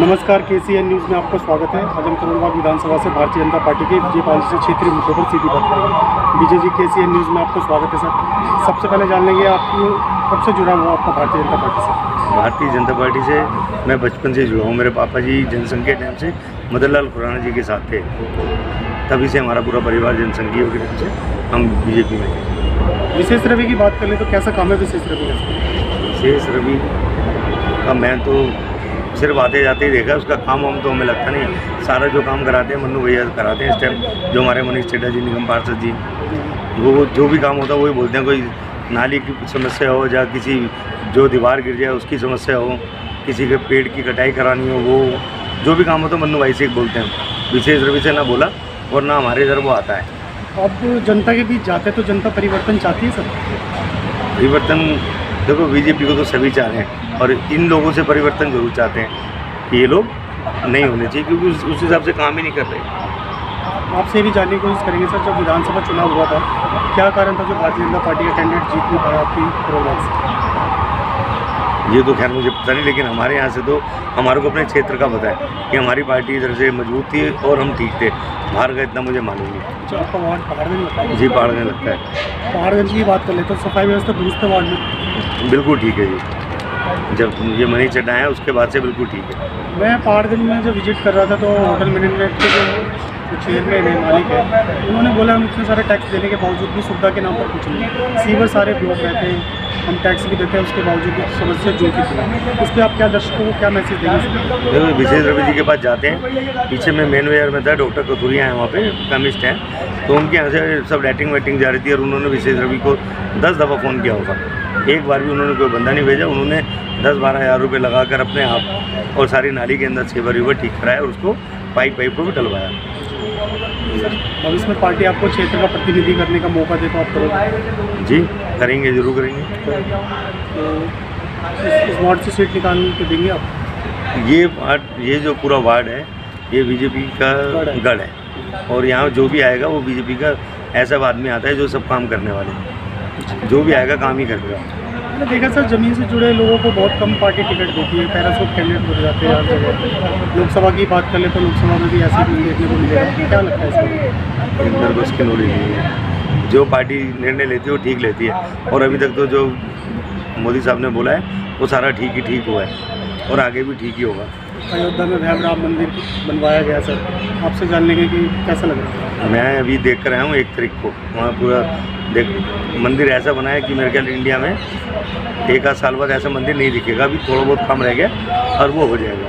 नमस्कार, KCN news में आपका स्वागत है। आज हम करोलबाग विधानसभा से भारतीय जनता पार्टी के विजयपाल जी से क्षेत्रीय मुद्दों पर सीधी बात करेंगे। विजय जी, KCN न्यूज़ में आपका स्वागत है सर। सबसे पहले जान लेंगे आपकी कब से जुड़ा हुआ आपका भारतीय जनता पार्टी से? भारतीय जनता पार्टी से मैं बचपन से जुड़ा हूँ। मेरे पापा जी जनसंघ के टाइम से मदनलाल खुराना जी के साथ थे, तभी से हमारा पूरा परिवार जनसंघीय के टाइम से हम बीजेपी में थे। विशेष रवि की बात कर ले तो कैसा काम है विशेष रवि का? विशेष रवि का मैं तो सिर्फ आते जाते ही देखा, उसका काम वाम तो हमें लगता नहीं। सारा जो काम कराते हैं मन्नू भैया कराते हैं इस टाइम। जो हमारे मनीष चड्डा जी, निगम पार्षद जी, वो जो भी काम होता है वही बोलते हैं। कोई नाली की समस्या हो या किसी जो दीवार गिर जाए उसकी समस्या हो, किसी के पेड़ की कटाई करानी हो, वो जो भी काम होता है मन्नू भाई से बोलते हैं। विशेष रवि से ना बोला और ना हमारे इधर वो आता है। अब जनता के बीच जाते तो जनता परिवर्तन चाहती है सर? परिवर्तन देखो, बीजेपी को तो सभी चाह रहे हैं और इन लोगों से परिवर्तन जरूर चाहते हैं कि ये लोग नहीं होने चाहिए, क्योंकि उस हिसाब से काम ही नहीं कर रहे। आपसे भी जानने की कोशिश करेंगे सर, जब विधानसभा चुनाव हुआ था क्या कारण था जो भारतीय जनता पार्टी का कैंडिडेट जीत नहीं पाया आपकी करोलबाग से? ये तो खैर मुझे पता नहीं, लेकिन हमारे यहाँ से तो हमारे को अपने क्षेत्र का पता है कि हमारी पार्टी इधर से मजबूत थी और हम ठीक थे। बाहर का इतना मुझे मालूम नहीं। अच्छा, आपका वार्ड पहाड़गंज लगता है? जी, पहाड़गंज लगता है। पहाड़गंज की बात कर ले तो सफाई व्यवस्था दुरुस्त है वार्ड में? बिल्कुल ठीक है जी। जब ये मनीष चड्डा है उसके बाद से बिल्कुल ठीक है। मैं पहाड़गंज में जब विजिट कर रहा था तो होटल मैनेजमेंट के जो चेयरमैन है, मालिक है, उन्होंने बोला हम इतने सारे टैक्स देने के बावजूद भी सुविधा के नाम पर कुछ नहीं। सीवर सारे ब्लॉक रहते हैं, हम टैक्स भी देते हैं, उसके बावजूद भी समस्या जो की थी। इस पर आप क्या दर्शकों को क्या मैसेज देंगे? देखो, विशेष रवि जी के पास जाते हैं, पीछे में मेन वेयर में था डॉक्टर कथुरिया हैं, वहाँ पे केमिस्ट हैं, तो उनके यहाँ से सब रेटिंग वेटिंग जा रही थी और उन्होंने विशेष रवि को 10 दफ़ा फ़ोन किया होगा। एक बार भी उन्होंने कोई बंदा नहीं भेजा। उन्होंने 10-12 हज़ार रुपये लगा कर अपने आप और सारी नाली के अंदर सेवर वीवर ठीक कराया और उसको पाइप को भी डलवाया। भविष्य में पार्टी आपको क्षेत्र का प्रतिनिधि करने का मौका दे तो आप करोगे? जी, करेंगे, जरूर करेंगे। तो इस वार्ड से सीट निकाल के देंगे आप? ये जो पूरा वार्ड है ये बीजेपी का गढ़ है और यहाँ जो भी आएगा वो बीजेपी का ऐसा आदमी आता है जो सब काम करने वाले, जो भी आएगा काम ही करेगा। मैंने देखा सर, ज़मीन से जुड़े लोगों को बहुत कम पार्टी टिकट देती है, पैरासूट कैंडिडेट हो जाते हैं हर जगह। लोकसभा की बात कर ले तो लोकसभा में भी ऐसे कुछ देखने को मिलेगा। क्या लगता है इसमें? अंदर को इसकी नॉलेज नहीं है। जो पार्टी निर्णय लेती है वो ठीक लेती है और अभी तक तो जो मोदी साहब ने बोला है वो सारा ठीक ही ठीक हुआ है और आगे भी ठीक ही होगा। अयोध्या में भव्य राम मंदिर बनवाया गया सर, आपसे जान लेंगे कि कैसा लग रहा है? मैं अभी देख कर आया हूँ 1 तारीख को, वहाँ पूरा मंदिर ऐसा बना है कि मेरे ख्याल इंडिया में 1 आध साल बाद ऐसा मंदिर नहीं दिखेगा। अभी थोड़ा बहुत कम रह गया और वो हो जाएगा।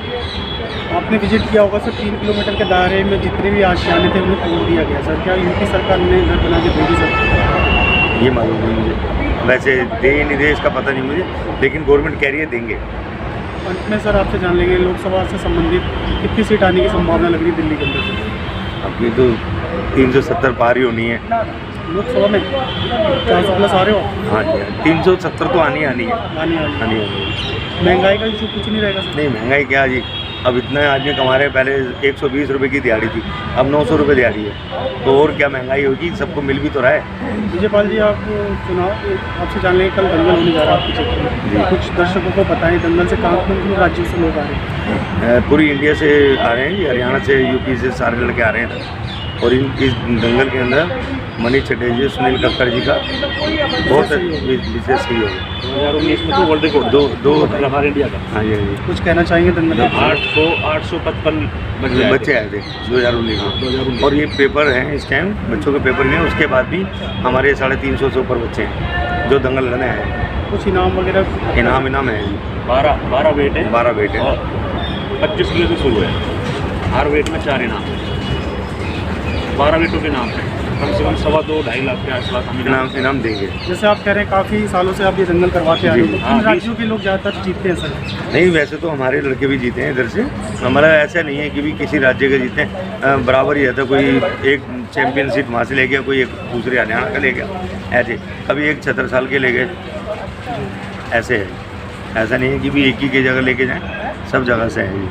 आपने विजिट किया होगा सर, 3 किलोमीटर के दायरे में जितने भी आशियाने थे उन्हें तोड़ दिया गया सर। क्या यूपी सरकार ने घर बना के देगी सर? ये मालूम नहीं मुझे, वैसे दे नहीं दे इसका पता नहीं मुझे, लेकिन गवर्नमेंट कह रही है देंगे। अंत में सर आपसे जान लेंगे, लोकसभा से संबंधित कितनी सीट आने की संभावना लग रही है दिल्ली के अंदर से? अभी तो 370 पार ही होनी है लोकसभा में 400 प्लस आ रहे हो? हाँ जी, 370 तो आनी है। आनी महंगाई का इशू कुछ नहीं रहेगा सर? नहीं, महंगाई क्या जी, अब इतना आदमी कमा रहे हैं। पहले 120 रुपये की दिहाड़ी थी, अब 900 रुपये दिहाड़ी है, तो और क्या महंगाई होगी? सबको मिल भी तो रहा है। विजयपाल जी, आप चुनाव आपसे जान लेंगे, कल दंगल होने जा रहा है आपके क्षेत्र में, कुछ दर्शकों को बताएं दंगल से कहाँ किन राज्यों से लोग आ रहे हैं? पूरी इंडिया से आ रहे हैं, हरियाणा से, यूपी से सारे लड़के आ रहे हैं और इस दंगल के अंदर मनीष चड्डा जी, सुनील कक्कड़ जी का बहुत विशेष सहयोग है। 2019 में तो वर्ल्ड रिकॉर्ड दो हमारे इंडिया का। हाँ जी, कुछ कहना चाहेंगे दंगल? 855 बच्चे आए थे 2019 में और ये पेपर हैं इस टाइम, बच्चों के पेपर नहीं है। उसके बाद भी हमारे 350 से ऊपर बच्चे हैं जो दंगल लड़ने आए हैं। कुछ इनाम वगैरह? इनाम है जी, 12 वेट है, 12 वेट है और 25 किलो से शुरू है। हर वेट में 4 इनाम, 12 वेटों के नाम है। कम से कम 2.5 लाख के आसपास हम इनाम देंगे। जैसे आप कह रहे हैं काफ़ी सालों से आप ये दंगल करवाते आ रहे हो, तो किन राज्यों के लोग ज़्यादातर जीतते हैं सर? नहीं, वैसे तो हमारे लड़के भी जीते हैं इधर से। हमारा ऐसा नहीं है कि भी किसी राज्य के जीते हैं, बराबर ही रहता। कोई एक चैम्पियनशिप वहाँ से ले गया, कोई एक दूसरे हरियाणा का ले गया, ऐसे कभी एक 76 साल के ले गए, ऐसे है। ऐसा नहीं है कि भी एक ही की जगह लेके जाएं, सब जगह से है जी।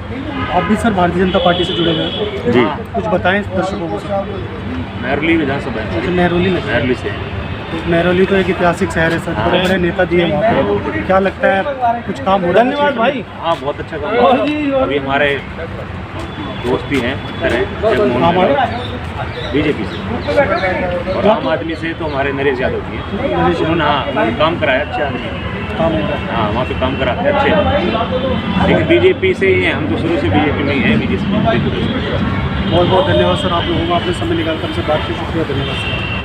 आप भी सर भारतीय जनता पार्टी से जुड़े हुए हैं जी। कुछ बताएं दर्शकों को सर? महरौली विधानसभा है। महरौली से। महरौली तो एक ऐतिहासिक शहर है सर, बड़े बड़े नेता जी हैं वहाँ पे, क्या लगता है कुछ काम हो रहा है? धन्यवाद भाई। हाँ, बहुत अच्छा काम हुआ। अभी हमारे दोस्त भी हैं बीजेपी से, और आम आदमी से तो हमारे नरेश यादव जी हैं। उन्होंने उन्होंने काम कराया, अच्छे आदमी हैं। काम हो रहा है। हाँ, वहाँ पे काम कराते हैं अच्छे, लेकिन बीजेपी से ही हैं, हम तो शुरू से बीजेपी में ही हैं। बीजेपी बहुत बहुत धन्यवाद सर, आप लोगों को आपने समय निकाल कर हमसे बात की, शुक्रिया, धन्यवाद सर।